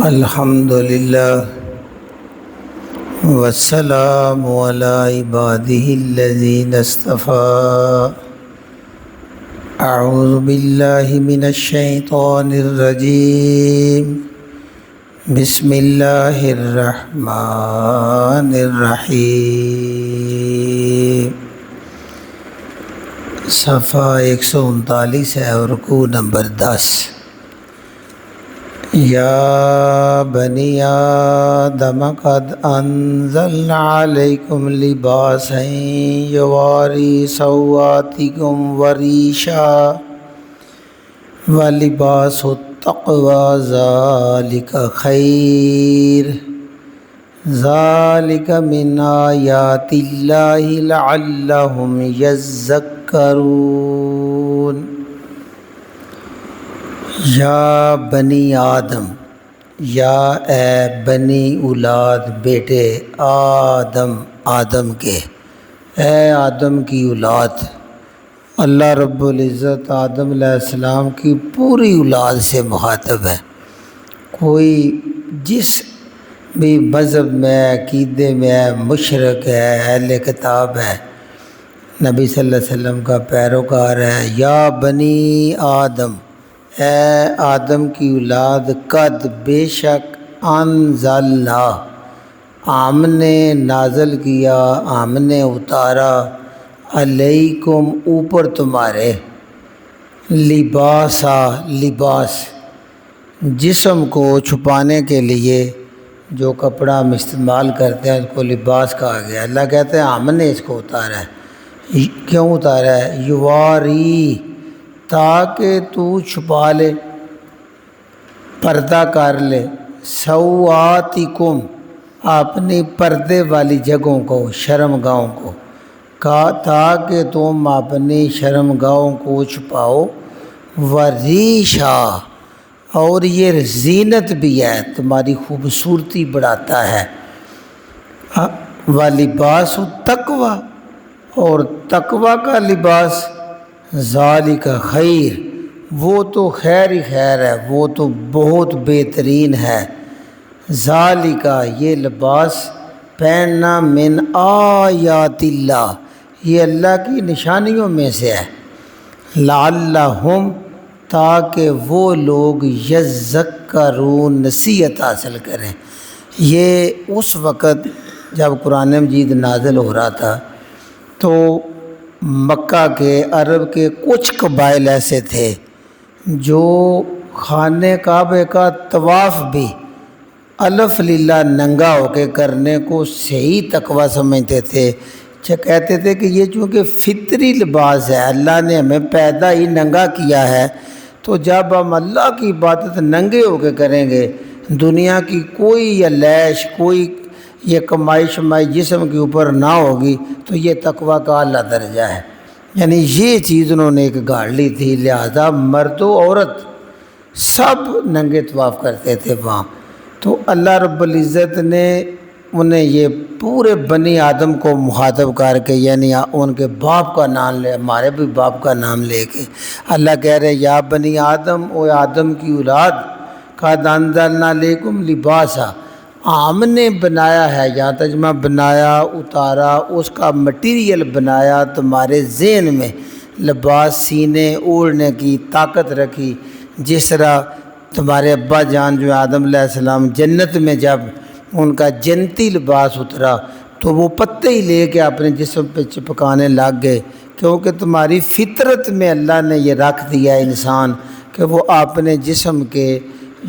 الحمد للہ والسلام علی عباده الذین اصطفیٰ اعوذ باللہ من الشیطان الرجیم بسم اللہ الرحمن الرحیم۔ صفحہ 139 ہے اور رکوع نمبر 10۔ یا بنی آدم قد انزلنا علیکم لباسا یواری سوآتکم وریشا ولباس التقوی ذالک خیر ذالک من آیات اللہ لعلہم یذکرون۔ یا بنی آدم، یا اے بنی اولاد بیٹے آدم، آدم کے، اے آدم کی اولاد۔ اللہ رب العزت آدم علیہ السلام کی پوری اولاد سے مخاطب ہے۔ کوئی جس بھی مذہب میں، عقیدے میں مشرک ہے، اہل کتاب ہے، نبی صلی اللہ علیہ وسلم کا پیروکار ہے۔ یا بنی آدم، اے آدم کی اولاد، قد بے شک انزلنا، ہم نے نازل کیا، ہم نے اتارا، علیکم اوپر تمہارے، لباسا لباس، جسم کو چھپانے کے لیے جو کپڑا ہم استعمال کرتے ہیں اس کو لباس کہا گیا۔ اللہ کہتے ہیں ہم نے اس کو اتارا ہے۔ کیوں اتارا ہے؟ یواری، تاکہ تو چھپا لے، پردہ کر لے، سوآتکم، اپنی پردے والی جگہوں کو، شرم گاہوں کو، تاکہ تم اپنی شرم گاہوں کو چھپاؤ، وریشا، اور یہ زینت بھی ہے، تمہاری خوبصورتی بڑھاتا ہے، ولباس التقوی، اور تقوی کا لباس، ذالک خیر، وہ تو خیر ہی خیر ہے، وہ تو بہت بہترین ہے، ذالک، یہ لباس پہننا، من آیات اللہ، یہ اللہ کی نشانیوں میں سے ہے، لعلہم، تاکہ وہ لوگ یذکرون، نصیحت حاصل کریں۔ یہ اس وقت جب قرآن مجید نازل ہو رہا تھا تو مکہ کے، عرب کے کچھ قبائل ایسے تھے جو خانہ کعبہ کا طواف بھی الف للہ ننگا ہو کے کرنے کو صحیح تقوی سمجھتے تھے۔ کہتے تھے کہ یہ چونکہ فطری لباس ہے، اللہ نے ہمیں پیدا ہی ننگا کیا ہے، تو جب ہم اللہ کی عبادت ننگے ہو کے کریں گے، دنیا کی کوئی یا لیش، کوئی یہ کمائی شمائی جسم کے اوپر نہ ہوگی، تو یہ تقوی کا اعلیٰ درجہ ہے۔ یعنی یہ چیز انہوں نے ایک گاڑ لی تھی، لہذا مرد و عورت سب ننگے طواف کرتے تھے وہاں۔ تو اللہ رب العزت نے انہیں یہ پورے بنی آدم کو مخاطب کر کے، یعنی ان کے باپ کا نام لے، ہمارے بھی باپ کا نام لے کے اللہ کہہ رہے یا بنی آدم، او آدم کی اولاد، قد انزلنا علیکم لباسا، ہم نے بنایا ہے، یا ترجمہ بنایا، اتارا، اس کا مٹیریل بنایا تمہارے ذہن میں، لباس سینے اوڑھنے کی طاقت رکھی۔ جس طرح تمہارے ابا جان جو آدم علیہ السلام جنت میں جب ان کا جنتی لباس اترا تو وہ پتے ہی لے کے اپنے جسم پہ چپکانے لگ گئے، کیونکہ تمہاری فطرت میں اللہ نے یہ رکھ دیا انسان کہ وہ اپنے جسم کے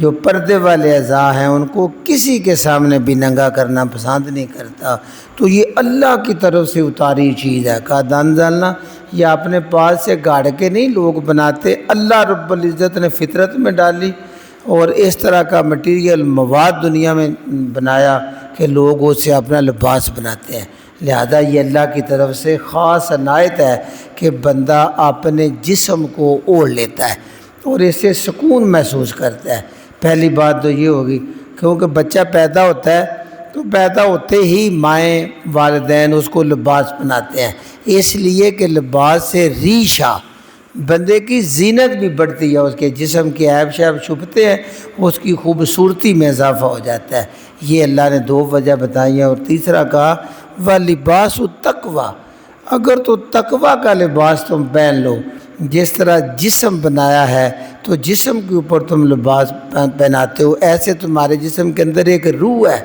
جو پردے والے اعضاء ہیں ان کو کسی کے سامنے بھی ننگا کرنا پسند نہیں کرتا۔ تو یہ اللہ کی طرف سے اتاری چیز ہے، قد انزلنا، یہ اپنے پاس سے گاڑ کے نہیں لوگ بناتے، اللہ رب العزت نے فطرت میں ڈالی اور اس طرح کا مٹیریل مواد دنیا میں بنایا کہ لوگ اس سے اپنا لباس بناتے ہیں۔ لہذا یہ اللہ کی طرف سے خاص عنایت ہے کہ بندہ اپنے جسم کو اوڑھ لیتا ہے اور اس سے سکون محسوس کرتا ہے۔ پہلی بات تو یہ ہوگی، کیونکہ بچہ پیدا ہوتا ہے تو پیدا ہوتے ہی مائیں والدین اس کو لباس بناتے ہیں، اس لیے کہ لباس سے ریشہ بندے کی زینت بھی بڑھتی ہے، اس کے جسم کے عیب شیب چھپتے ہیں، اس کی خوبصورتی میں اضافہ ہو جاتا ہے۔ یہ اللہ نے 2 وجہ بتائی ہیں۔ اور تیسرا کہا وَلِبَاسُ التَّقْوَىٰ، اگر تو تقویٰ کا لباس تم پہن لو، جس طرح جسم بنایا ہے تو جسم کے اوپر تم لباس پہناتے ہو، ایسے تمہارے جسم کے اندر ایک روح ہے،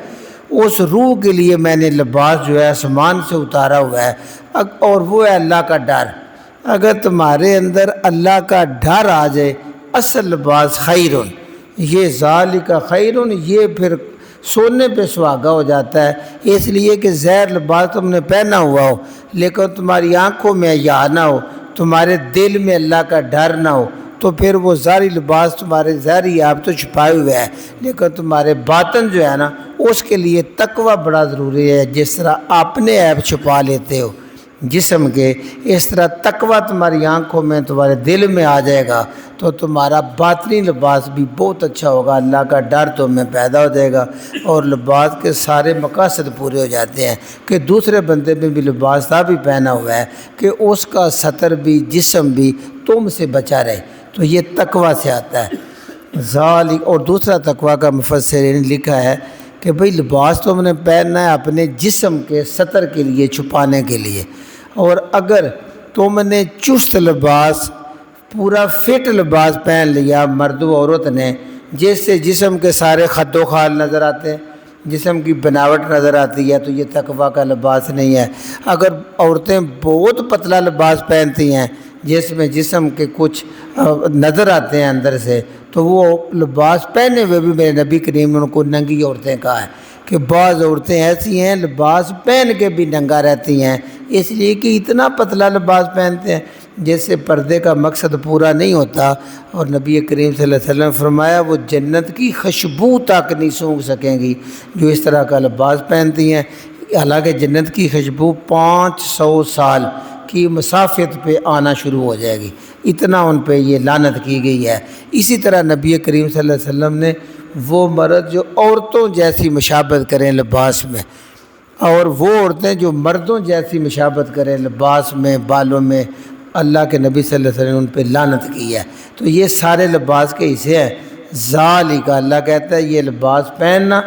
اس روح کے لیے میں نے لباس جو ہے آسمان سے اتارا ہوا ہے، اور وہ ہے اللہ کا ڈر۔ اگر تمہارے اندر اللہ کا ڈر آ جائے، اصل لباس خیرن، یہ ذالک خیرن، یہ پھر سونے پہ سہاگا ہو جاتا ہے، اس لیے کہ زہر لباس تم نے پہنا ہوا ہو لیکن تمہاری آنکھوں میں حیا نہ ہو، تمہارے دل میں اللہ کا ڈر نہ ہو، تو پھر وہ ظاہری لباس تمہارے ظاہری آپ تو چھپائے ہوئے ہیں، لیکن تمہارے باطن جو ہے نا اس کے لیے تقویٰ بڑا ضروری ہے۔ جس طرح اپنے عیب چھپا لیتے ہو جسم کے، اس طرح تقویٰ تمہاری آنکھوں میں تمہارے دل میں آ جائے گا تو تمہارا باطنی لباس بھی بہت اچھا ہوگا، اللہ کا ڈر تم میں پیدا ہو جائے گا، اور لباس کے سارے مقاصد پورے ہو جاتے ہیں کہ دوسرے بندے میں بھی لباس تھا بھی پہنا ہوا ہے کہ اس کا سطر بھی جسم بھی تم سے بچا رہے، تو یہ تقویٰ سے آتا ہے ذالک۔ اور دوسرا تقویٰ کا مفسرین نے لکھا ہے کہ بھئی لباس تم نے پہننا ہے اپنے جسم کے سطر کے لیے، چھپانے کے لیے، اور اگر تم نے چست لباس پورا فٹ لباس پہن لیا مرد و عورت نے، جس سے جسم کے سارے خد و خال نظر آتے ہیں، جسم کی بناوٹ نظر آتی ہے، تو یہ تقویٰ کا لباس نہیں ہے۔ اگر عورتیں بہت پتلا لباس پہنتی ہیں جس میں جسم کے کچھ نظر آتے ہیں اندر سے، تو وہ لباس پہنے ہوئے بھی میرے نبی کریم نے ان کو ننگی عورتیں کہا ہے کہ بعض عورتیں ایسی ہیں لباس پہن کے بھی ننگا رہتی ہیں، اس لیے کہ اتنا پتلا لباس پہنتے ہیں جس سے پردے کا مقصد پورا نہیں ہوتا۔ اور نبی کریم صلی اللہ علیہ وسلم نے فرمایا وہ جنت کی خوشبو تک نہیں سونگھ سکیں گی جو اس طرح کا لباس پہنتی ہیں، حالانکہ جنت کی خوشبو 500 سال کی مسافت پہ آنا شروع ہو جائے گی، اتنا ان پہ یہ لعنت کی گئی ہے۔ اسی طرح نبی کریم صلی اللہ علیہ وسلم نے وہ مرد جو عورتوں جیسی مشابہت کریں لباس میں، اور وہ عورتیں جو مردوں جیسی مشابہت کریں لباس میں، بالوں میں، اللہ کے نبی صلی اللہ علیہ وسلم نے ان پہ لعنت کی ہے۔ تو یہ سارے لباس کے حصے ہیں۔ ذالک، اللہ کہتا ہے یہ لباس پہننا،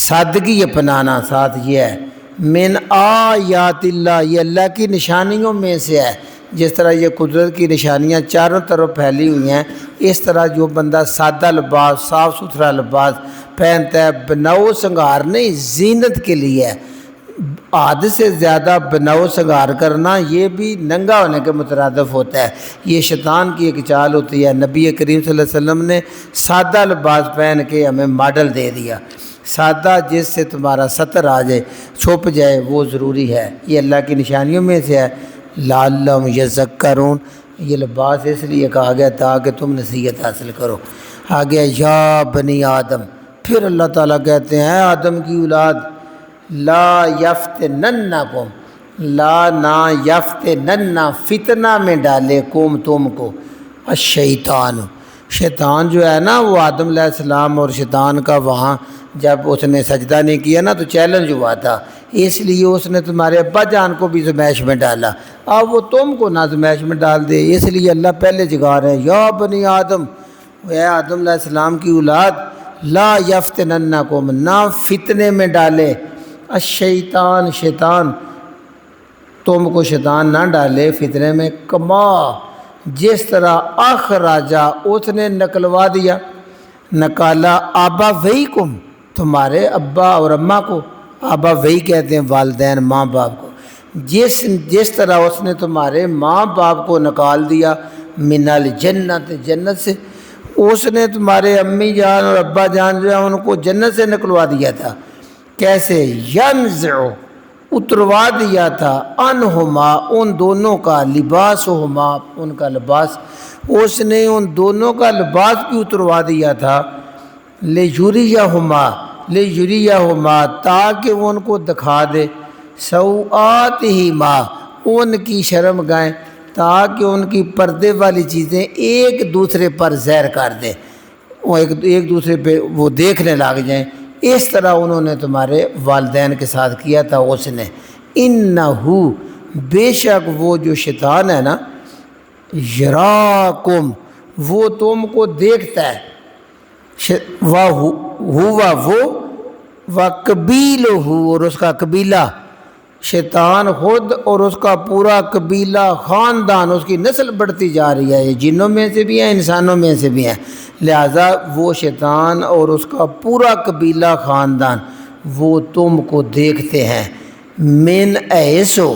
سادگی اپنانا، ساتھ یہ ہے من آیات اللہ، یہ اللہ کی نشانیوں میں سے ہے۔ جس طرح یہ قدرت کی نشانیاں چاروں طرف پھیلی ہوئی ہیں، اس طرح جو بندہ سادہ لباس، صاف ستھرا لباس پہنتا ہے، بناؤ سنگار نہیں، زینت کے لیے ہے۔ حد سے زیادہ بناؤ سنگار کرنا یہ بھی ننگا ہونے کے مترادف ہوتا ہے، یہ شیطان کی ایک چال ہوتی ہے۔ نبی کریم صلی اللہ علیہ وسلم نے سادہ لباس پہن کے ہمیں ماڈل دے دیا، سادہ جس سے تمہارا سطر آ جائے، چھپ جائے، وہ ضروری ہے۔ یہ اللہ کی نشانیوں میں سے ہے۔ لعلہم یذکرون، یہ لباس اس لیے کہا گیا تاکہ تم نصیحت حاصل کرو۔ آگے یا بنی آدم، پھر اللہ تعالیٰ کہتے ہیں اے آدم کی اولاد، لا یفتننکم، لا نا یفتنن، فتنہ میں ڈالے کم تم کو، الشیطان، شیطان جو ہے نا وہ آدم علیہ السلام اور شیطان کا وہاں جب اس نے سجدہ نہیں کیا نا تو چیلنج ہوا تھا، اس لیے اس نے تمہارے ابا جان کو بھی زمیش میں ڈالا، اب وہ تم کو نہ زمیش میں ڈال دے، اس لیے اللہ پہلے جگا رہے ہیں یا بنی آدم، اے آدم علیہ السلام کی اولاد، لا یفتننکم، نہ فتنے میں ڈالے، الشیطان، شیطان تم کو شیطان نہ ڈالے فتنے میں، کما جس طرح اخراجا اس نے نکلوا دیا، نکالا آبا ویکم، تمہارے ابا اور اماں کو، آبا وہی کہتے ہیں والدین، ماں باپ کو، جس طرح اس نے تمہارے ماں باپ کو نکال دیا من الجنت، جنت سے، اس نے تمہارے امی جان اور ابا جان جو ہے ان کو جنت سے نکلوا دیا تھا۔ کیسے؟ ینزع، اتروا دیا تھا، انہما، ان دونوں کا، لباسہما، ان کا لباس، اس نے ان دونوں کا لباس بھی اتروا دیا تھا، لیریہما، لیریہما، تاکہ وہ ان کو دکھا دے، سوآتہما، ان کی شرم گائیں، تاکہ ان کی پردے والی چیزیں ایک دوسرے پر زہر کر دیں، وہ ایک دوسرے پہ وہ دیکھنے لگ جائیں، اس طرح انہوں نے تمہارے والدین کے ساتھ کیا تھا اس نے۔ انہو، بے شک وہ جو شیطان ہے نا، یراکم وہ تم کو دیکھتا ہے، ہوا وہ وقبیلہ اور اس کا قبیلہ، شیطان خود اور اس کا پورا قبیلہ خاندان، اس کی نسل بڑھتی جا رہی ہے، یہ جنوں میں سے بھی ہیں انسانوں میں سے بھی ہیں، لہذا وہ شیطان اور اس کا پورا قبیلہ خاندان وہ تم کو دیکھتے ہیں، من ایسو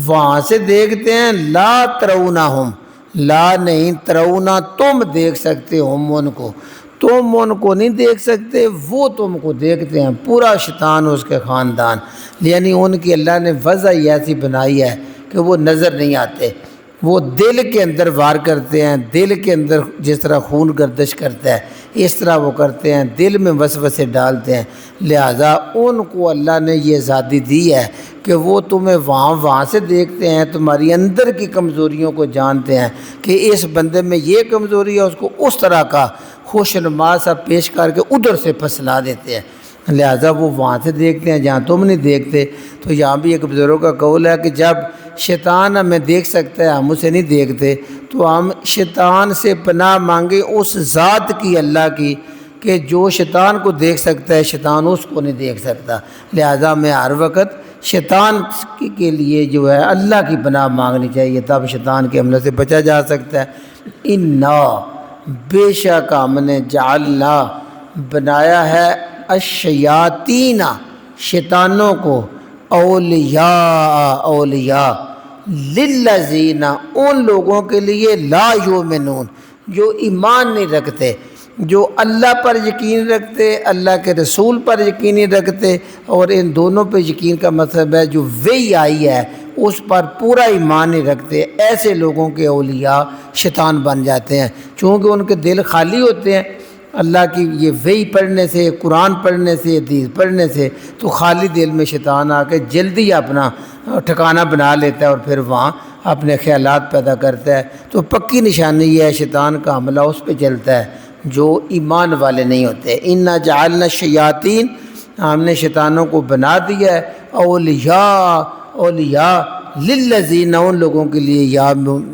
وہاں سے دیکھتے ہیں، لا ترونہم لا نہیں ترونا تم دیکھ سکتے ہم ان کو، تم ان کو نہیں دیکھ سکتے، وہ تم کو دیکھتے ہیں، پورا شیطان اس کے خاندان، یعنی ان کی اللہ نے وضع ایسی بنائی ہے کہ وہ نظر نہیں آتے، وہ دل کے اندر وار کرتے ہیں، دل کے اندر جس طرح خون گردش کرتا ہے اس طرح وہ کرتے ہیں، دل میں وسوسے ڈالتے ہیں، لہذا ان کو اللہ نے یہ آزادی دی ہے کہ وہ تمہیں وہاں سے دیکھتے ہیں، تمہاری اندر کی کمزوریوں کو جانتے ہیں کہ اس بندے میں یہ کمزوری ہے، اس کو اس طرح کا خوشنما سا پیش کر کے ادھر سے پھسلا دیتے ہیں، لہذا وہ وہاں سے دیکھتے ہیں جہاں تم نہیں دیکھتے۔ تو یہاں بھی ایک بزرگوں کا قول ہے کہ جب شیطان ہمیں دیکھ سکتا ہے ہم اسے نہیں دیکھتے، تو ہم شیطان سے پناہ مانگے اس ذات کی، اللہ کی، کہ جو شیطان کو دیکھ سکتا ہے شیطان اس کو نہیں دیکھ سکتا، لہذا میں ہر وقت شیطان کے لیے جو ہے اللہ کی پناہ مانگنی چاہیے، تب شیطان کے حملے سے بچا جا سکتا ہے۔ انا بے شک ہم نے جعلنا بنایا ہے الشیاطین شیطانوں کو، اولیاء للذین ان لوگوں کے لیے لا یؤمنون جو ایمان نہیں رکھتے، جو اللہ پر یقین رکھتے، اللہ کے رسول پر یقین نہیں رکھتے، اور ان دونوں پہ یقین کا مطلب ہے جو وحی آئی ہے اس پر پورا ایمان نہیں رکھتے، ایسے لوگوں کے اولیاء شیطان بن جاتے ہیں، چونکہ ان کے دل خالی ہوتے ہیں اللہ کی یہ وحی پڑھنے سے، قرآن پڑھنے سے، حدیث پڑھنے سے، تو خالی دل میں شیطان آ کے جلدی اپنا ٹھکانہ بنا لیتا ہے اور پھر وہاں اپنے خیالات پیدا کرتا ہے، تو پکی نشانی یہ ہے شیطان کا حملہ اس پہ چلتا ہے جو ایمان والے نہیں ہوتے۔ انا جعلنا الشیاطین ہم نے شیطانوں کو بنا دیا ہے اولیاء للذین ان لوگوں کے لیے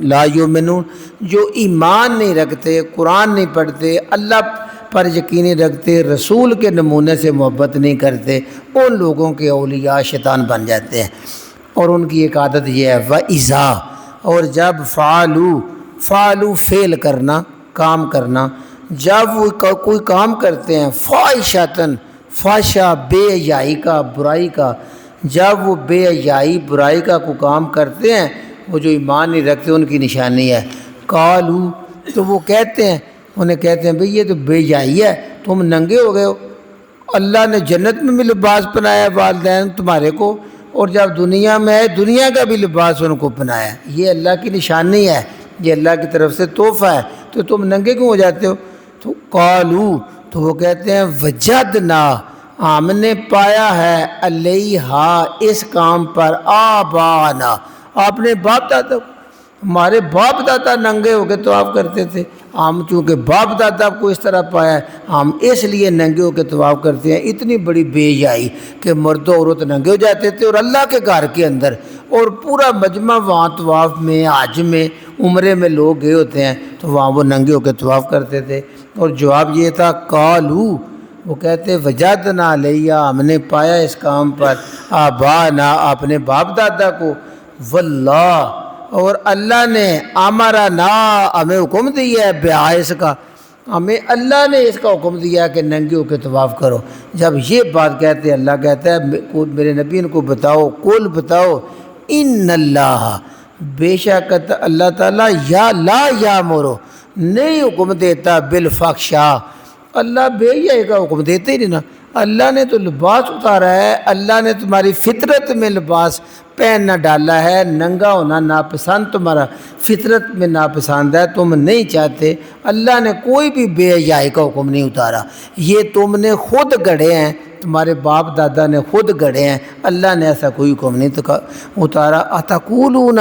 لا یؤمنون جو ایمان نہیں رکھتے، قرآن نہیں پڑھتے، اللہ پر یقین نہیں رکھتے، رسول کے نمونے سے محبت نہیں کرتے، ان لوگوں کے اولیاء شیطان بن جاتے ہیں۔ اور ان کی ایک عادت یہ ہے وَإِذَا اور جب فعلوا فعل کرنا، کام کرنا، جب وہ کوئی کام کرتے ہیں فاحشۃً فحشہ بے حیائی کا، برائی کا، جب وہ بے حیائی برائی کا کوئی کام کرتے ہیں، وہ جو ایمان نہیں رکھتے ان کی نشانی ہے، قالوا تو وہ کہتے ہیں، انہیں کہتے ہیں بھئی یہ تو بے حیائی ہے، تم ننگے ہو گئے ہو، اللہ نے جنت میں بھی لباس پہنایا والدین تمہارے کو، اور جب دنیا میں ہے دنیا کا بھی لباس ان کو پہنایا، یہ اللہ کی نشانی ہے، یہ اللہ کی طرف سے تحفہ ہے، تو تم ننگے کیوں ہو جاتے ہو؟ تو قالوا تو وہ کہتے ہیں وجدنا ہم نے پایا ہے علیہا اس کام پر آبانا اپنے باپ دادا، ہمارے باپ دادا ننگے ہو کے طواف کرتے تھے، ہم چونکہ باپ دادا کو اس طرح پایا ہے ہم اس لیے ننگے ہو کے طواف کرتے ہیں۔ اتنی بڑی بے حیائی کہ مرد و عورت ننگے ہو جاتے تھے اور اللہ کے گھر کے اندر، اور پورا مجمع وہاں طواف میں، حج میں، عمرے میں لوگ گئے ہوتے ہیں تو وہاں وہ ننگے ہو کے طواف کرتے تھے۔ اور جواب یہ تھا قالوا وہ کہتے وجدنا علیہ ہم نے پایا اس کام پر آبانا اپنے باپ دادا کو، واللہ اور اللہ نے امرنا ہمیں حکم دیا ہے بیاس کا، ہمیں اللہ نے اس کا حکم دیا ہے کہ ننگے ہو کے طواف کرو۔ جب یہ بات کہتے ہیں اللہ کہتا ہے میرے نبی ان کو بتاؤ، قل بتاؤ ان اللہ بے شک اللہ تعالیٰ یا لا یامرو نہیں حکم دیتا بالفحشاء، اللہ بے حیائی کا حکم دیتے ہی نہیں نا، اللہ نے تو لباس اتارا ہے، اللہ نے تمہاری فطرت میں لباس پہننا ڈالا ہے، ننگا ہونا ناپسند تمہارا فطرت میں ناپسند ہے، تم نہیں چاہتے، اللہ نے کوئی بھی بے حیائی کا حکم نہیں اتارا، یہ تم نے خود گڑھے ہیں، تمہارے باپ دادا نے خود گڑھے ہیں، اللہ نے ایسا کوئی حکم نہیں اتارا۔ اتقولون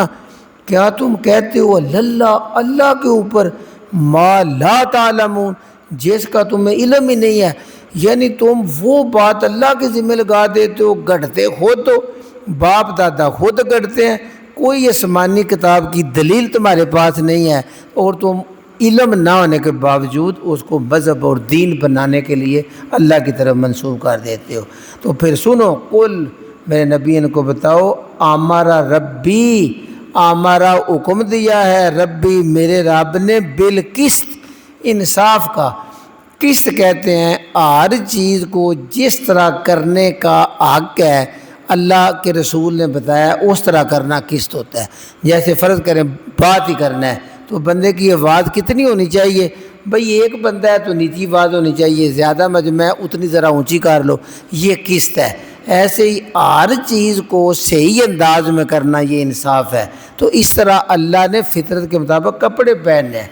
کیا تم کہتے ہو اللہ کے اوپر ما لا تعلمون جس کا تمہیں علم ہی نہیں ہے، یعنی تم وہ بات اللہ کے ذمہ لگا دیتے ہو، گڑھتے خود ہو، باپ دادا خود گڑھتے ہیں، کوئی آسمانی کتاب کی دلیل تمہارے پاس نہیں ہے اور تم علم نہ ہونے کے باوجود اس کو مذہب اور دین بنانے کے لیے اللہ کی طرف منسوب کر دیتے ہو۔ تو پھر سنو، قل میرے نبی ان کو بتاؤ، ہمارا ربی، ہمارا حکم دیا ہے ربی میرے رب نے بالقسط، انصاف کا۔ قسط کہتے ہیں ہر چیز کو جس طرح کرنے کا حق ہے اللہ کے رسول نے بتایا اس طرح کرنا قسط ہوتا ہے۔ جیسے فرض کریں بات ہی کرنا ہے تو بندے کی آواز کتنی ہونی چاہیے؟ بھئی ایک بندہ ہے تو نیچی آواز ہونی چاہیے، زیادہ مجمع ہے اتنی ذرا اونچی کر لو، یہ قسط ہے۔ ایسے ہی ہر چیز کو صحیح انداز میں کرنا یہ انصاف ہے۔ تو اس طرح اللہ نے فطرت کے مطابق کپڑے پہننے ہیں،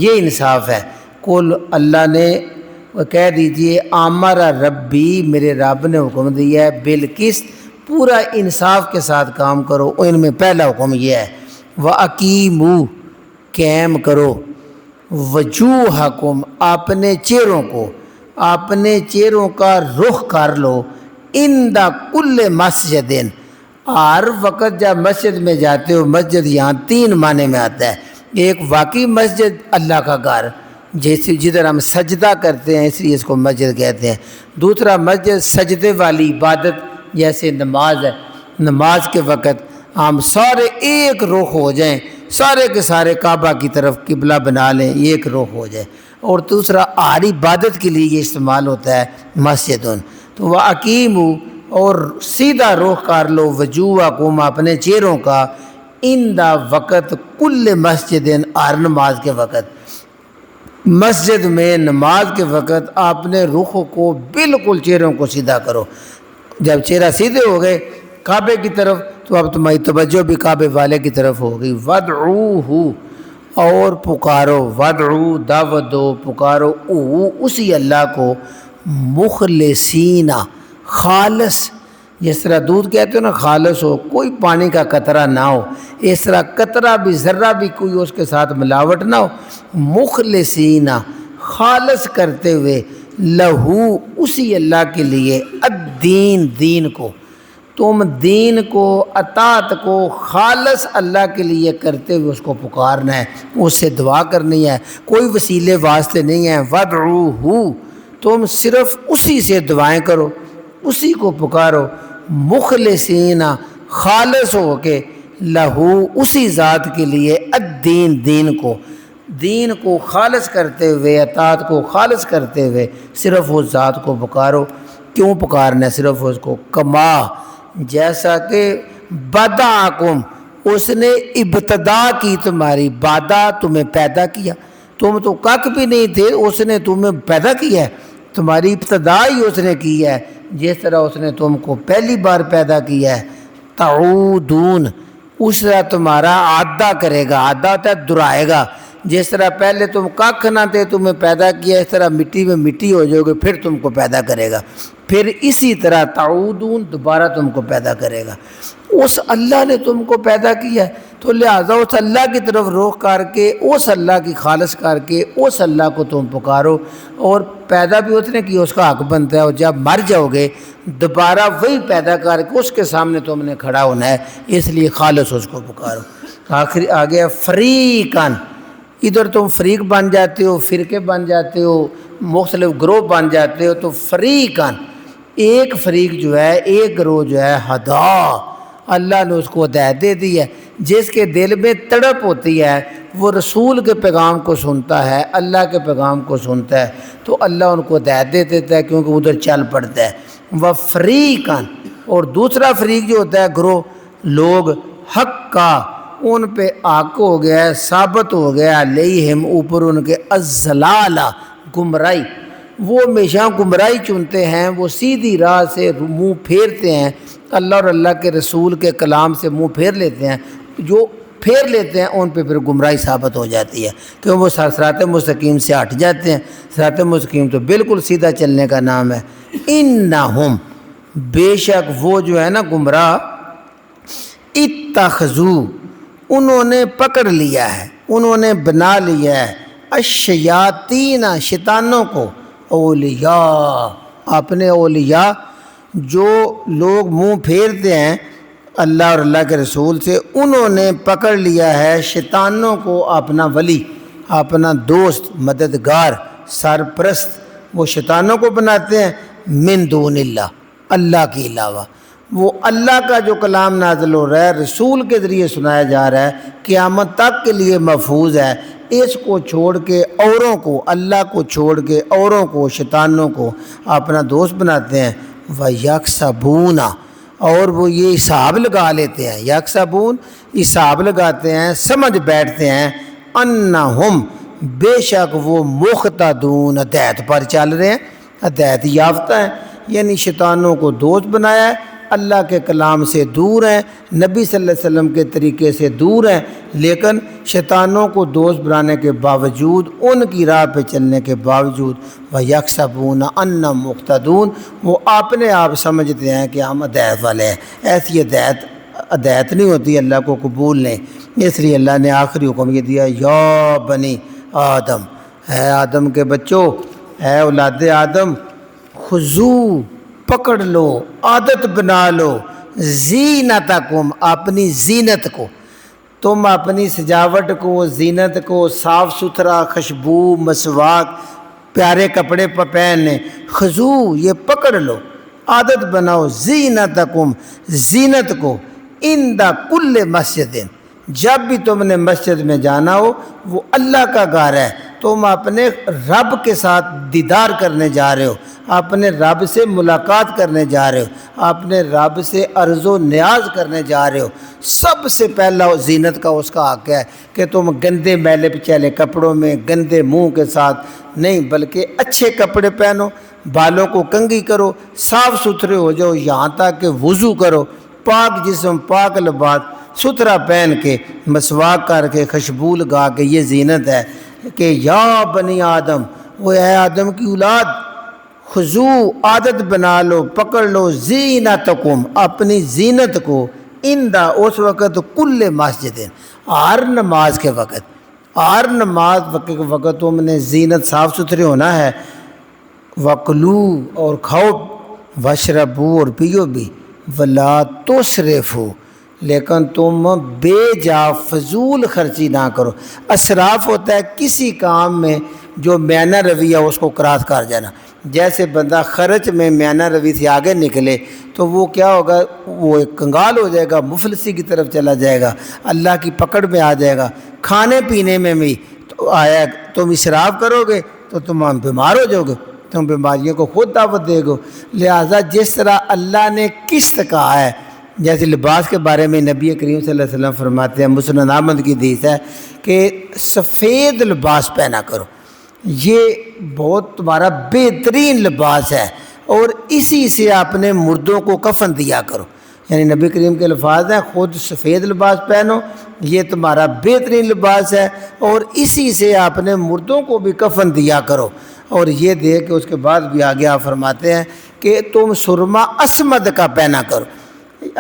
یہ انصاف ہے۔ کل اللہ نے کہہ دیجئے ہمارا ربی میرے رب نے حکم دیا ہے بالقسط، پورا انصاف کے ساتھ کام کرو۔ ان میں پہلا حکم یہ ہے وَأَقِیمُوا، قائم کرو، وجوہکم، اپنے چہروں کو، اپنے چہروں کا رخ کر لو، عند کل مسجد، ہر وقت جب مسجد میں جاتے ہو۔ مسجد یہاں 3 معنی میں آتا ہے، ایک واقعی مسجد اللہ کا گھر جیسے جدھر ہم سجدہ کرتے ہیں اس لیے اس کو مسجد کہتے ہیں، دوسرا مسجد سجدے والی عبادت جیسے نماز ہے، نماز کے وقت ہم سارے ایک رخ ہو جائیں، سارے کے سارے کعبہ کی طرف قبلہ بنا لیں، ایک رخ ہو جائے۔ اور دوسرا ہر عبادت کے لیے یہ استعمال ہوتا ہے مسجد۔ تو وَأَقِیمُوا، اور سیدھا رخ کر لو، وجوہکم، اپنے چہروں کا، عند وقت کل مسجد، ہر نماز کے وقت۔ مسجد میں نماز کے وقت اپنے رخ کو بالکل چہروں کو سیدھا کرو۔ جب چہرہ سیدھے ہو گئے کعبے کی طرف تو اب تمہاری توجہ بھی کعبے والے کی طرف ہو گئی۔ وَادْعُوهُ، اور پکارو، وَادْعُو، دعوت دو، پکارو، اسی اللہ کو، مخلصین، خالص، جس طرح دودھ کہتے ہو نا خالص ہو، کوئی پانی کا قطرہ نہ ہو، اس طرح قطرہ بھی ذرہ بھی کوئی اس کے ساتھ ملاوٹ نہ ہو، مخلصین، خالص کرتے ہوئے، لہو، اسی اللہ کے لیے، الدین، دین کو، تم دین کو، اطاعت کو خالص اللہ کے لیے کرتے ہوئے اس کو پکارنا ہے، اس سے دعا کرنی ہے، کوئی وسیلے واسطے نہیں ہیں۔ وَادْعُوهُ، تم صرف اسی سے دعائیں کرو، اسی کو پکارو، مخلصین، خالص ہو کے، لہو، اسی ذات کے لیے، الدین، دین کو خالص کرتے ہوئے، اطاعت کو خالص کرتے ہوئے صرف اس ذات کو پکارو۔ کیوں پکارنا ہے صرف اس کو؟ کما، جیسا کہ بدعکم، اس نے ابتدا کی تمہاری، بادا، تمہیں پیدا کیا، تم تو کک بھی نہیں تھے، اس نے تمہیں پیدا کیا ہے، تمہاری ابتدا ہی اس نے کی ہے، جس طرح اس نے تم کو پہلی بار پیدا کیا ہے۔ تعودون، اس طرح تمہارا عادہ کرے گا، عادہ ہوتا ہے دہرائے گا، جس طرح پہلے تم کھ نہ تھے تمہیں پیدا کیا، اس طرح مٹی میں مٹی ہو جاؤ گے پھر تم کو پیدا کرے گا، پھر اسی طرح تعودون، دوبارہ تم کو پیدا کرے گا۔ اس اللہ نے تم کو پیدا کیا ہے تو لہٰذا اس اللہ کی طرف رخ کر کے، اس اللہ کی خالص کر کے، اس اللہ کو تم پکارو، اور پیدا بھی اس نے کیا، اس کا حق بنتا ہے، اور جب مر جاؤ گے دوبارہ وہی پیدا کر کے اس کے سامنے تم نے کھڑا ہونا ہے، اس لیے خالص اس کو پکارو۔ آخری آ گیا فریقاً، ادھر تم فریق بن جاتے ہو، فرقے بن جاتے ہو، مختلف گروہ بن جاتے ہو، تو فریقاً، ایک فریق جو ہے، ایک گروہ جو ہے، ہدا، اللہ نے اس کو ہدایت دے دی ہے، جس کے دل میں تڑپ ہوتی ہے وہ رسول کے پیغام کو سنتا ہے، اللہ کے پیغام کو سنتا ہے، تو اللہ ان کو ہدایت دے دیتا ہے کیونکہ ادھر چل پڑتا ہے۔ وفریقاً، اور دوسرا فریق جو ہوتا ہے گروہ، لوگ، حق کا، ان پہ حق ہو گیا ہے، ثابت ہو گیا علیہم، اوپر ان کے، الضلالہ، گمراہی، وہ ہمیشہ گمراہی چنتے ہیں، وہ سیدھی راہ سے منہ پھیرتے ہیں، اللہ اور اللہ کے رسول کے کلام سے منہ پھیر لیتے ہیں، جو پھیر لیتے ہیں ان پہ پھر گمراہی ثابت ہو جاتی ہے کیوں وہ صراط مستقیم سے ہٹ جاتے ہیں۔ صراط مستقیم تو بالکل سیدھا چلنے کا نام ہے۔ انہم، بے شک وہ جو ہے نا گمراہ، اتخذو، انہوں نے پکڑ لیا ہے، انہوں نے بنا لیا ہے، الشیاطین، شیطانوں کو، اولیاء، اپنے اولیاء، جو لوگ منہ پھیرتے ہیں اللہ اور اللہ کے رسول سے، انہوں نے پکڑ لیا ہے شیطانوں کو اپنا ولی، اپنا دوست، مددگار، سرپرست۔ وہ شیطانوں کو بناتے ہیں من دون اللہ، اللہ کے علاوہ۔ وہ اللہ کا جو کلام نازل ہو رہا ہے، رسول کے ذریعے سنایا جا رہا ہے، قیامت تک کے لیے محفوظ ہے، اس کو چھوڑ کے اوروں کو، اللہ کو چھوڑ کے اوروں کو، شیطانوں کو اپنا دوست بناتے ہیں۔ وَيَحْسَبُونَ، اور وہ یہ حساب لگا لیتے ہیں، یکسبون حساب لگاتے ہیں، سمجھ بیٹھتے ہیں، انہم بے شک وہ مختدون ہدایت پر چل رہے ہیں، ہدایت یافتہ ہیں، یعنی شیطانوں کو دوست بنایا ہے، اللہ کے کلام سے دور ہیں، نبی صلی اللہ علیہ وسلم کے طریقے سے دور ہیں، لیکن شیطانوں کو دوست بنانے کے باوجود، ان کی راہ پہ چلنے کے باوجود، وَيَحْسَبُونَ أَنَّهُمْ مُهْتَدُونَ، وہ اپنے آپ سمجھتے ہیں کہ ہم ہدایت والے ہیں۔ ایسی ہدایت نہیں ہوتی، اللہ کو قبول نہیں۔ اس لیے اللہ نے آخری حکم یہ دیا، یا بنی آدم، اے آدم کے بچوں، اے اولاد آدم، خذو، پکڑ لو، عادت بنا لو، زینتکم، اپنی زینت کو، تم اپنی سجاوٹ کو، زینت کو، صاف ستھرا، خوشبو، مسواک، پیارے کپڑے پہننے، خضو، یہ پکڑ لو، عادت بناؤ، زینتکم، زینت کو، عند کل مسجد، جب بھی تم نے مسجد میں جانا ہو، وہ اللہ کا گھر ہے، تم اپنے رب کے ساتھ دیدار کرنے جا رہے ہو، اپنے رب سے ملاقات کرنے جا رہے ہو، اپنے رب سے عرض و نیاز کرنے جا رہے ہو، سب سے پہلا زینت کا اس کا حق ہے کہ تم گندے میلے پچیلے کپڑوں میں، گندے منہ کے ساتھ نہیں، بلکہ اچھے کپڑے پہنو، بالوں کو کنگھی کرو، صاف ستھرے ہو جاؤ، یہاں تک کہ وضو کرو، پاک جسم، پاک لباس، ستھرا پہن کے، مسواک کر کے، خوشبو لگا کے، یہ زینت ہے کہ یا بنی آدم، وہ اے آدم کی اولاد، خضو، عادت بنا لو، پکڑ لو، زینتکم، اپنی زینت کو، اندہ، اس وقت، کل مسجد، ہر نماز کے وقت، ہر نماز کے وقت تم نے زینت، صاف ستھرے ہونا ہے، وَقْلُو، اور کھاؤ، وَشْرَبُو، اور پیو بھی، وَلَا تُسْرِفُوا، لیکن تم بے جا فضول خرچی نہ کرو۔ اسراف ہوتا ہے کسی کام میں جو میانہ رویہ اس کو کراس کر جانا، جیسے بندہ خرچ میں میانہ روی سے آگے نکلے تو وہ کیا ہوگا، وہ ایک کنگال ہو جائے گا، مفلسی کی طرف چلا جائے گا، اللہ کی پکڑ میں آ جائے گا۔ کھانے پینے میں بھی تو آیا، تم اسراف کرو گے تو تم بیمار ہو جاؤ گے، تم بیماریوں کو خود دعوت دے گو۔ لہٰذا جس طرح اللہ نے قسط کہا ہے، جیسے لباس کے بارے میں نبی کریم صلی اللہ علیہ وسلم فرماتے ہیں، مسند احمد کی حدیث ہے کہ سفید لباس پہنا کرو، یہ بہت تمہارا بہترین لباس ہے، اور اسی سے اپنے مردوں کو کفن دیا کرو۔ یعنی نبی کریم کے الفاظ ہیں، خود سفید لباس پہنو، یہ تمہارا بہترین لباس ہے، اور اسی سے اپنے مردوں کو بھی کفن دیا کرو۔ اور یہ دے کے اس کے بعد بھی آگے آپ فرماتے ہیں کہ تم سرما اسمد کا پہنا کرو،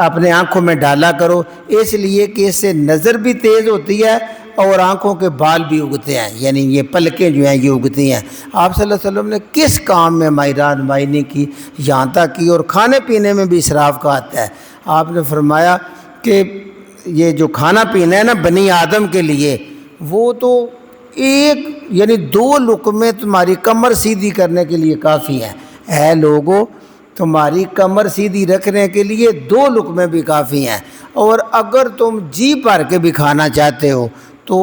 اپنے آنکھوں میں ڈالا کرو، اس لیے کہ اس سے نظر بھی تیز ہوتی ہے اور آنکھوں کے بال بھی اگتے ہیں، یعنی یہ پلکیں جو ہیں یہ اگتی ہیں۔ آپ صلی اللہ علیہ وسلم نے کس کام میں ہماری رہنمائی نہیں کی، یہاں تک کی، اور کھانے پینے میں بھی اسراف کا آتا ہے۔ آپ نے فرمایا کہ یہ جو کھانا پینا ہے نا بنی آدم کے لیے، وہ تو ایک یعنی 2 لقمے تمہاری کمر سیدھی کرنے کے لیے کافی ہیں۔ اے لوگو، تمہاری کمر سیدھی رکھنے کے لیے 2 لقمے بھی کافی ہیں، اور اگر تم جی بھر کے بھی کھانا چاہتے ہو تو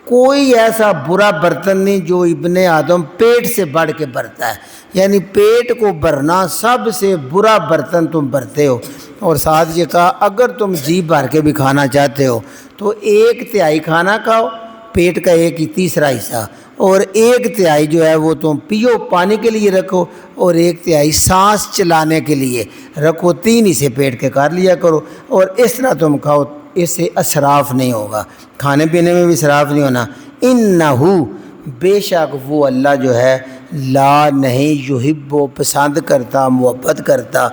کوئی ایسا برا برتن نہیں جو ابن آدم پیٹ سے بڑھ کے بھرتا ہے، یعنی پیٹ کو بھرنا سب سے برا برتن تم بھرتے ہو۔ اور ساتھ یہ کہا اگر تم جی بھر کے بھی کھانا چاہتے ہو تو 1/3 کھانا کھاؤ، پیٹ کا 1/3 حصہ، اور 1/3 جو ہے وہ تم پیو، پانی کے لیے رکھو، اور 1/3 سانس چلانے کے لیے رکھو، 3 حصے پیٹ کے کر لیا کرو، اور اس طرح تم کھاؤ، اس سے اسراف نہیں ہوگا، کھانے پینے میں بھی اسراف نہیں ہونا۔ انہو، بے شک وہ اللہ جو ہے، لا نہیں، یحب، پسند کرتا، محبت کرتا،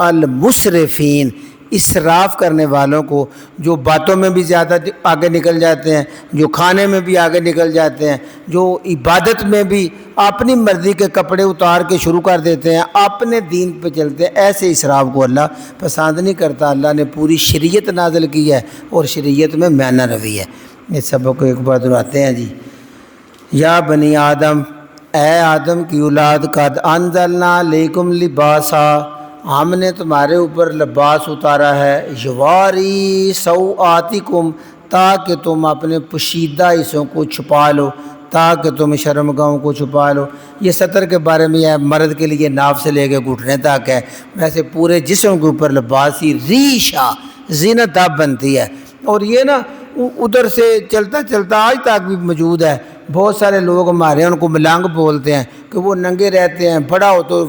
المسرفین، اسراف کرنے والوں کو، جو باتوں میں بھی زیادہ آگے نکل جاتے ہیں، جو کھانے میں بھی آگے نکل جاتے ہیں، جو عبادت میں بھی اپنی مرضی کے کپڑے اتار کے شروع کر دیتے ہیں، اپنے دین پہ چلتے ہیں، ایسے اسراف کو اللہ پسند نہیں کرتا۔ اللہ نے پوری شریعت نازل کی ہے اور شریعت میں میانہ روی ہے۔ اس سبق کو ایک بار دہراتے ہیں جی۔ یا بنی آدم، اے آدم کی اولاد، قد انزلنا علیکم لباسا، ہم نے تمہارے اوپر لباس اتارا ہے، یواری سوآتکم، تاکہ تم اپنے پوشیدہ حصوں کو چھپا لو، تاکہ تم شرمگاہوں کو چھپا لو۔ یہ سطر کے بارے میں ہے، مرد کے لیے ناف سے لے کے گھٹنے تک ہے، ویسے پورے جسم کے اوپر لباس ہی ریشہ زینت اب بنتی ہے۔ اور یہ نا ادھر سے چلتا چلتا آج تک بھی موجود ہے۔ بہت سارے لوگ ہمارے ان کو ملنگ بولتے ہیں کہ وہ ننگے رہتے ہیں، بڑا ہو تو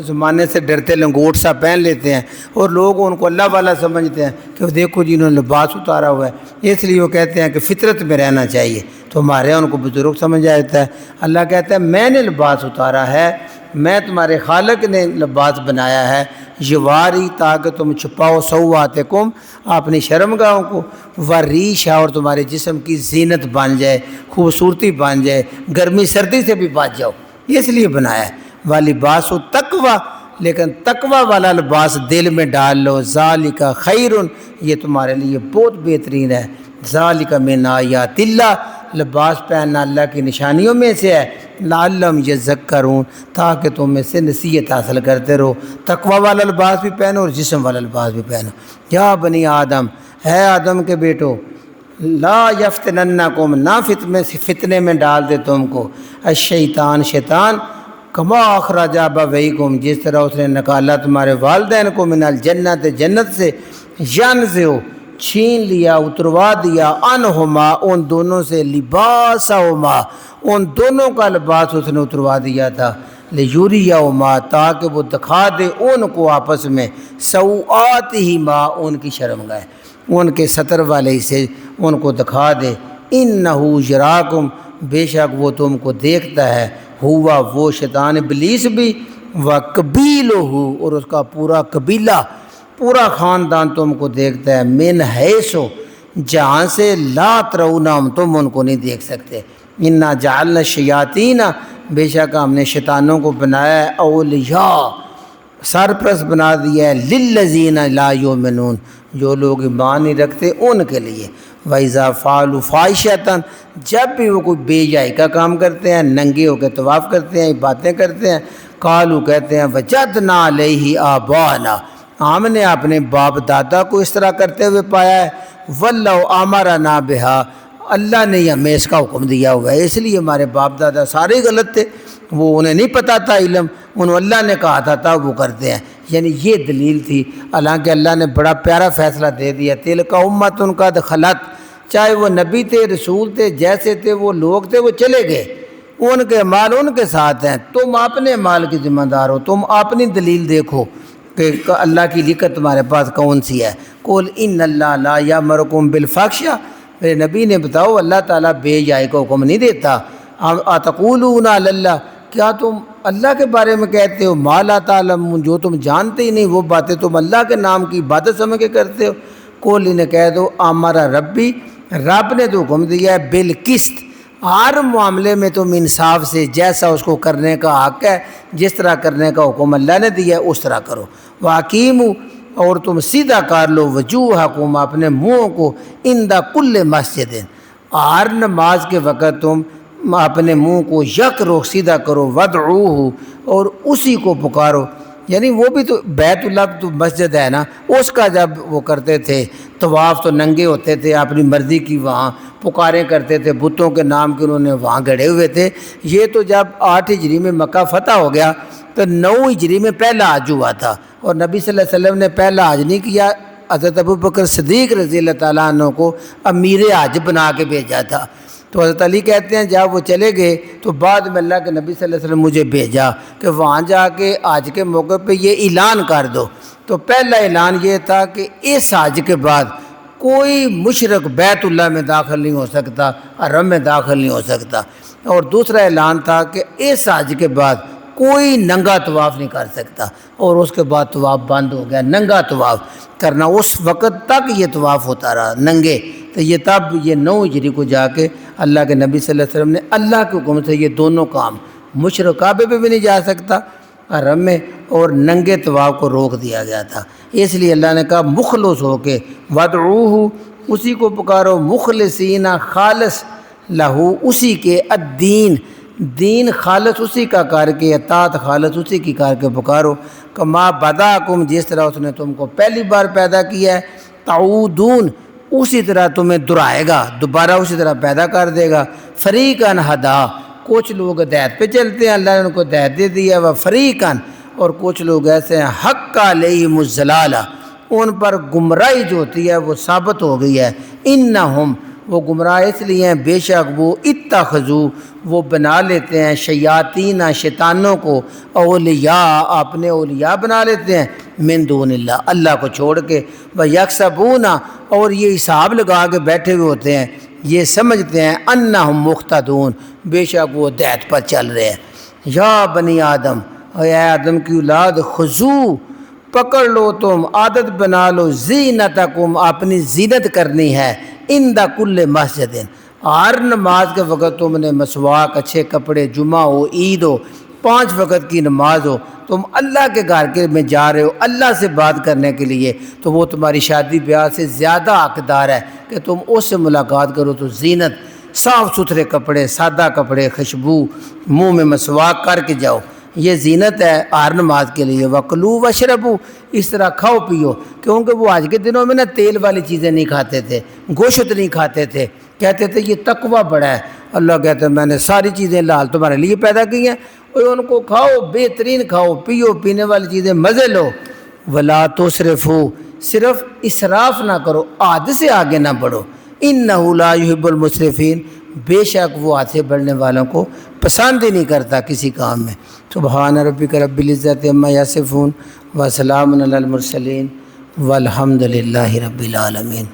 زمانے سے ڈرتے لنگوٹ سا پہن لیتے ہیں، اور لوگ ان کو اللہ والا سمجھتے ہیں کہ دیکھو جی انہوں نے لباس اتارا ہوا ہے، اس لیے وہ کہتے ہیں کہ فطرت میں رہنا چاہیے، تو ہمارے ان کو بزرگ سمجھ جاتا ہے۔ اللہ کہتا ہے میں نے لباس اتارا ہے، میں تمہارے خالق نے لباس بنایا ہے، یواری، تاکہ تم چھپاؤ سوآتکم، اپنی شرمگاہوں کو، وریشا، اور تمہارے جسم کی زینت بن جائے، خوبصورتی بن جائے، گرمی سردی سے بھی بچ جاؤ، اس لیے بنایا ہے۔ واللباس التقوی، لیکن تقوی والا لباس دل میں ڈال لو، ذالک خیر، یہ تمہارے لیے بہت بہترین ہے۔ ذالک من آیات اللہ، لباس پہننا اللہ کی نشانیوں میں سے ہے، لعلہم یذکرون، تاکہ تم میں سے نصیحت حاصل کرتے رہو۔ تقوی والا لباس بھی پہنو اور جسم والا لباس بھی پہنو۔ یا بنی آدم، ہے آدم کے بیٹو، لا یفتننکم، نہ فتنے میں ڈال دے تم کو، الشیطان، شیطان، کما اخرج ابویکم، جس طرح اس نے نکالا تمہارے والدین کو، من الجنت، جنت سے، ینزع، چھین لیا، اتروا دیا، انہما، ان دونوں سے، لباسہما، ان دونوں کا لباس اس نے اتروا دیا تھا، لیوریہما، تاکہ وہ دکھا دے ان کو آپس میں، سوآتہما، ان کی شرمگاہ، ان کے ستر والے سے ان کو دکھا دے، انہو یراکم، بے شک وہ تم کو دیکھتا ہے، ہوا وہ شیطان ابلیس بھی، وقبیلہ، اور اس کا پورا قبیلہ، پورا خاندان تم کو دیکھتا ہے، من حیث، جہاں سے لا ترونہم، تم ان کو نہیں دیکھ سکتے۔ انا جعلنا الشیاطین، بے شک ہم نے شیطانوں کو بنایا ہے، اولیاء، سرپرست بنا دیا ہے، للذین لا یؤمنون، جو لوگ ایمان نہیں رکھتے ان کے لیے۔ وَإِذَا فَعَلُوا فَاحِشَةً، جب بھی وہ کوئی بے حیائی کا کام کرتے ہیں، ننگے ہو کے طواف کرتے ہیں، باتیں کرتے ہیں، قالوا، کہتے ہیں، وَجَدْنَا عَلَيْهِ آبَاءَنَا، ہم نے اپنے باپ دادا کو اس طرح کرتے ہوئے پایا ہے، وَاللَّهُ أَمَرَنَا بِهَا، اللہ نے ہمیں اس کا حکم دیا ہوا ہے، اس لیے ہمارے باپ دادا سارے غلط تھے، وہ انہیں نہیں پتہ تھا علم، انہوں اللہ نے کہا تھا وہ کرتے ہیں۔ یعنی یہ دلیل تھی، حالانکہ اللہ نے بڑا پیارا فیصلہ دے دیا، تلک امۃ قد خلت، چاہے وہ نبی تھے، رسول تھے، جیسے تھے وہ لوگ تھے، وہ چلے گئے، ان کے مال ان کے ساتھ ہیں، تم اپنے مال کی ذمہ دار ہو، تم اپنی دلیل دیکھو کہ اللہ کی لکت تمہارے پاس کون سی ہے۔ قل ان اللہ لا یامرکم بالفحشاء، میرے نبی نے بتاؤ اللہ تعالیٰ بے حیائی کو حکم نہیں دیتا۔ اتقولون علی اللہ، کیا تم اللہ کے بارے میں کہتے ہو ما لا تعلمون، جو تم جانتے ہی نہیں وہ باتیں تم اللہ کے نام کی عبادت سمجھ کے کرتے ہو۔ قل انہیں کہہ دو امر ربی، رب نے تو حکم دیا ہے بالقسط، ہر معاملے میں تم انصاف سے، جیسا اس کو کرنے کا حق ہے، جس طرح کرنے کا حکم اللہ نے دیا ہے اس طرح کرو۔ واقیموا، اور تم سیدھا کر لو، وجوہکم، اپنے منہوں کو، عند کل مسجد، ہر نماز کے وقت تم اپنے منہ کو یک رخ سیدھا کرو، ودعوہ، اور اسی کو پکارو، یعنی وہ بھی تو بیت اللہ تو مسجد ہے نا، اس کا جب وہ کرتے تھے طواف تو ننگے ہوتے تھے، اپنی مرضی کی وہاں پکاریں کرتے تھے، بتوں کے نام کے انہوں نے وہاں گڑے ہوئے تھے۔ یہ تو جب 8 ہجری میں مکہ فتح ہو گیا تو 9 ہجری میں پہلا حج ہوا تھا، اور نبی صلی اللہ علیہ وسلم نے پہلا حج نہیں کیا، حضرت ابوبکر صدیق رضی اللہ تعالیٰ عنہ کو امیر حج بنا کے بھیجا تھا۔ تو حضرت علی کہتے ہیں جب وہ چلے گئے تو بعد میں اللہ کے نبی صلی اللہ علیہ وسلم مجھے بھیجا کہ وہاں جا کے حج کے موقع پہ یہ اعلان کر دو۔ تو پہلا اعلان یہ تھا کہ اس حج کے بعد کوئی مشرک بیت اللہ میں داخل نہیں ہو سکتا، حرم میں داخل نہیں ہو سکتا، اور دوسرا اعلان تھا کہ اس حج کے بعد کوئی ننگا طواف نہیں کر سکتا، اور اس کے بعد طواف بند ہو گیا۔ ننگا طواف کرنا اس وقت تک یہ طواف ہوتا رہا ننگے، تو یہ تب یہ 9 ہجری کو جا کے اللہ کے نبی صلی اللہ علیہ وسلم نے اللہ کے حکم سے یہ دونوں کام، مشرق کعبے پہ بھی نہیں جا سکتا حرم میں، اور ننگے طواف کو روک دیا گیا تھا۔ اس لیے اللہ نے کہا مخلص ہو کے وَادْعُوهُ، اسی کو پکارو، مخلصین خالص لہو، اسی کے الدین، دین خالص اسی کا کر کے، اطاعت خالص اسی کی کر کے پکارو، کما بداکم، جس طرح اس نے تم کو پہلی بار پیدا کیا ہے، تعودون، اسی طرح تمہیں دہرائے گا، دوبارہ اسی طرح پیدا کر دے گا۔ فریقاً ہدا، کچھ لوگ ہدایت پہ چلتے ہیں، اللہ نے ان کو ہدایت دے دیا، وہ فریقاً، اور کچھ لوگ ایسے ہیں حق علیہم الضلالہ، ان پر گمراہی جو ہوتی ہے وہ ثابت ہو گئی ہے۔ انہم، وہ گمراہ اس لیے ہیں بے شک وہ اتخذو، وہ بنا لیتے ہیں شیاطین، شیطانوں کو، اولیاء، اپنے اولیاء بنا لیتے ہیں، من دون اللہ، اللہ کو چھوڑ کے، ویحسبون، اور یہ حساب لگا کے بیٹھے ہوئے ہوتے ہیں، یہ سمجھتے ہیں انہم مقتدون، بے شک وہ ہدایت پر چل رہے ہیں۔ یا بنی آدم، اے آدم کی اولاد، خذو، پکڑ لو تم، عادت بنا لو، زینتکم، اپنی زینت کرنی ہے، عند کل مسجد، ہر نماز کے وقت تم نے مسواک، اچھے کپڑے، جمعہ ہو، عید ہو، 5 وقت کی نماز ہو، تم اللہ کے گھر کے میں جا رہے ہو اللہ سے بات کرنے کے لیے، تو وہ تمہاری شادی بیاہ سے زیادہ حقدار ہے کہ تم اس سے ملاقات کرو۔ تو زینت، صاف ستھرے کپڑے، سادہ کپڑے، خوشبو، منہ میں مسواک کر کے جاؤ، یہ زینت ہے ہر نماز کے لیے۔ وَكُلُوا وَاشْرَبُوا، اس طرح کھاؤ پیو، کیونکہ وہ آج کے دنوں میں نا تیل والی چیزیں نہیں کھاتے تھے، گوشت نہیں کھاتے تھے، کہتے تھے یہ تقویٰ بڑا ہے۔ اللہ کہتے ہیں میں نے ساری چیزیں لال تمہارے لیے پیدا کی ہیں، اور ان کو کھاؤ، بہترین کھاؤ پیو، پینے والی چیزیں مزے لو۔ وَلَا تُسْرِفُوا، صرف اسراف نہ کرو، حد سے آگے نہ بڑھو، إِنَّهُ لَا يُحِبُّ الْمُسْرِفِينَ، بے شک وہ حد سے بڑھنے والوں کو پسند ہی نہیں کرتا کسی کام میں۔ سبحان ربک رب العزت عما یصفون وسلام علی المرسلین والحمد للہ رب العالمین۔